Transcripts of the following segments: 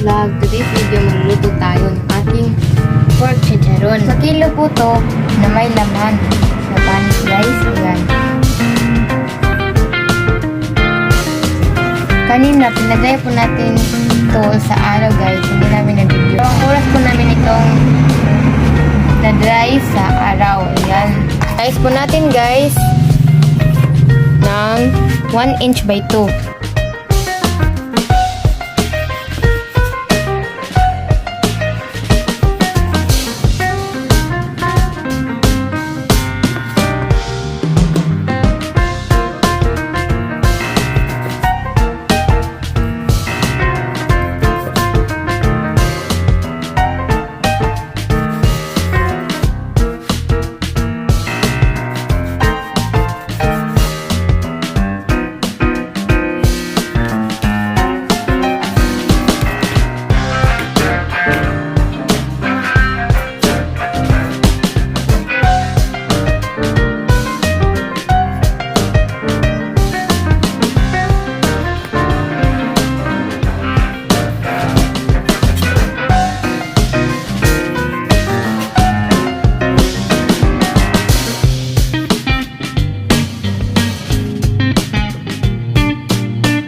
vlog. Today's video, magluluto tayo ng ating pork chicharon. Sa kilo po to na may laman na panis guys. Ayan. Kanina, pinagay po natin ito sa araw guys. Hindi namin na-video. Ang oras po namin itong na-dry sa araw. Ayan. Size po natin guys ng 1 inch by 2.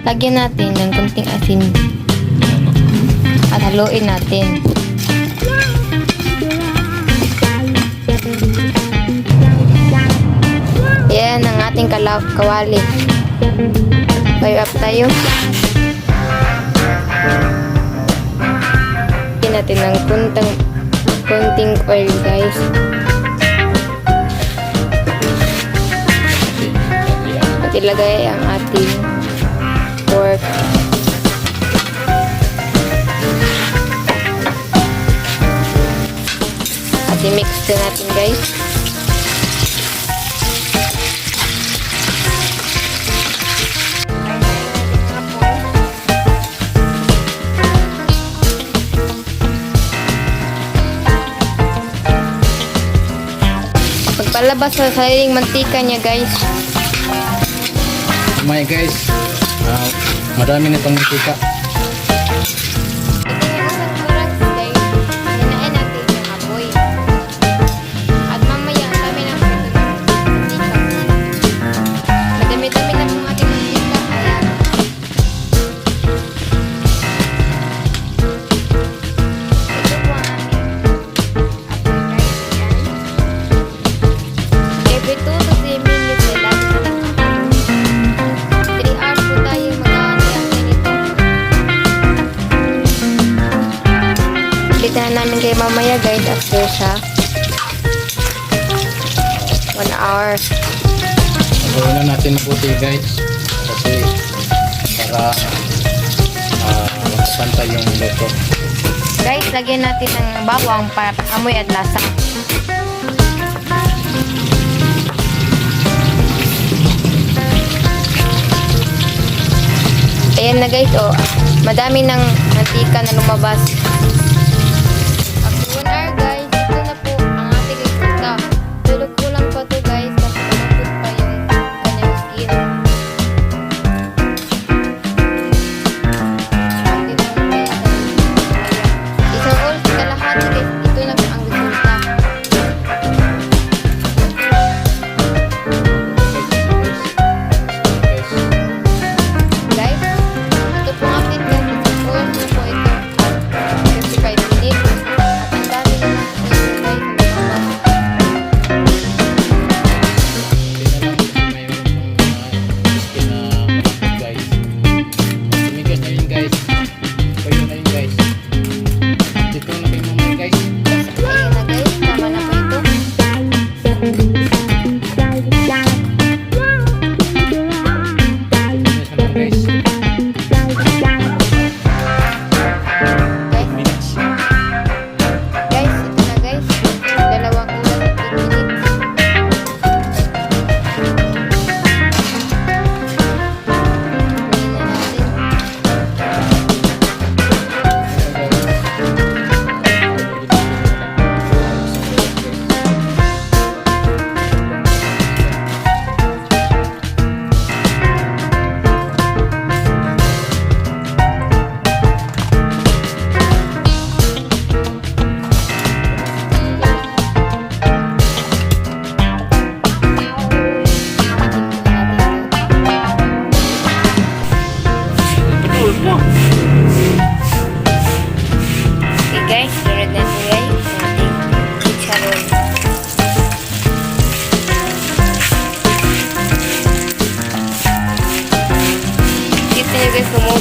Lagyan natin ng konting asin at haluin natin. Yan ang ating kawali. Fire up tayo. Lagyan natin ng konting oil guys. At ilagay ang ating pork. At i-mix na natin guys. Pagpalabas sa sariling mantika niya guys. May guys, madami nitong mantika. Balitan namin kayo mamaya guys after sa 1 hour. Gawin na natin mabuti guys kasi para pantay yung luto. Guys, lagyan natin ng bawang para amoy at lasa. Ayan na guys, oh, madami ng mantika na lumabas. After 1 hour guys, ito na po ang ating resulta. Pero kulang pa to guys kasi malambot pa yung kanyang skin. Isang oras sa kalahati guys, ito na po ang resulta. Guys, ito po ang update guys. Isang oras na po ito.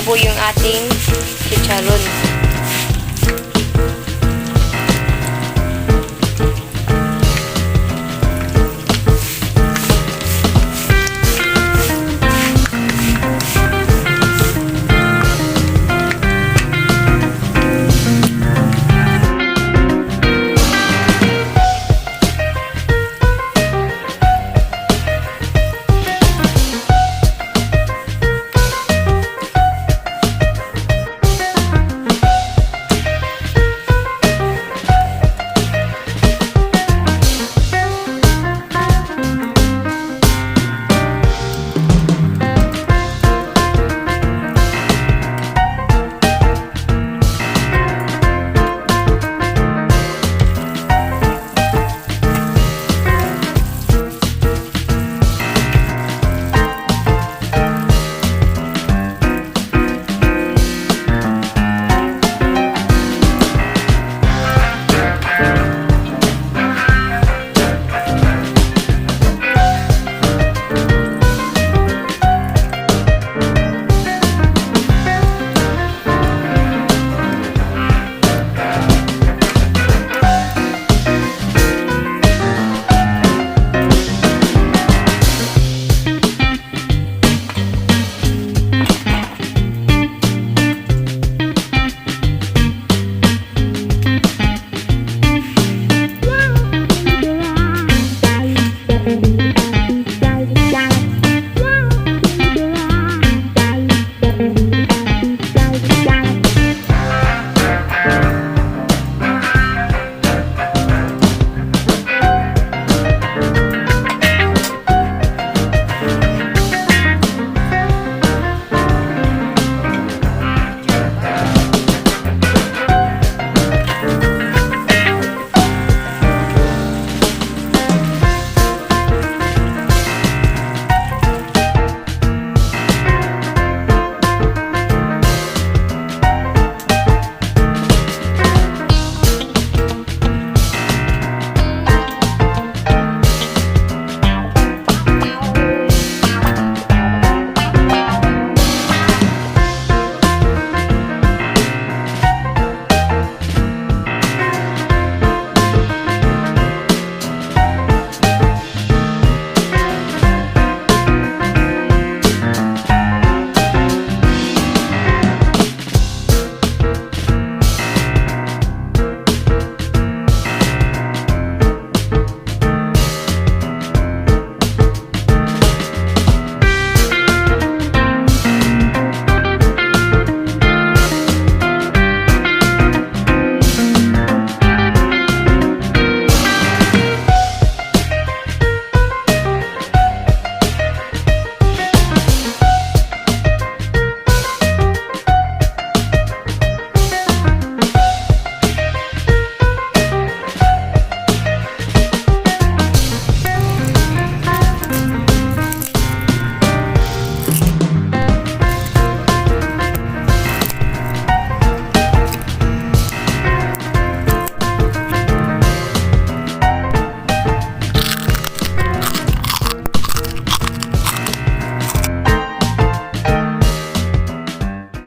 po yung ating chicharon.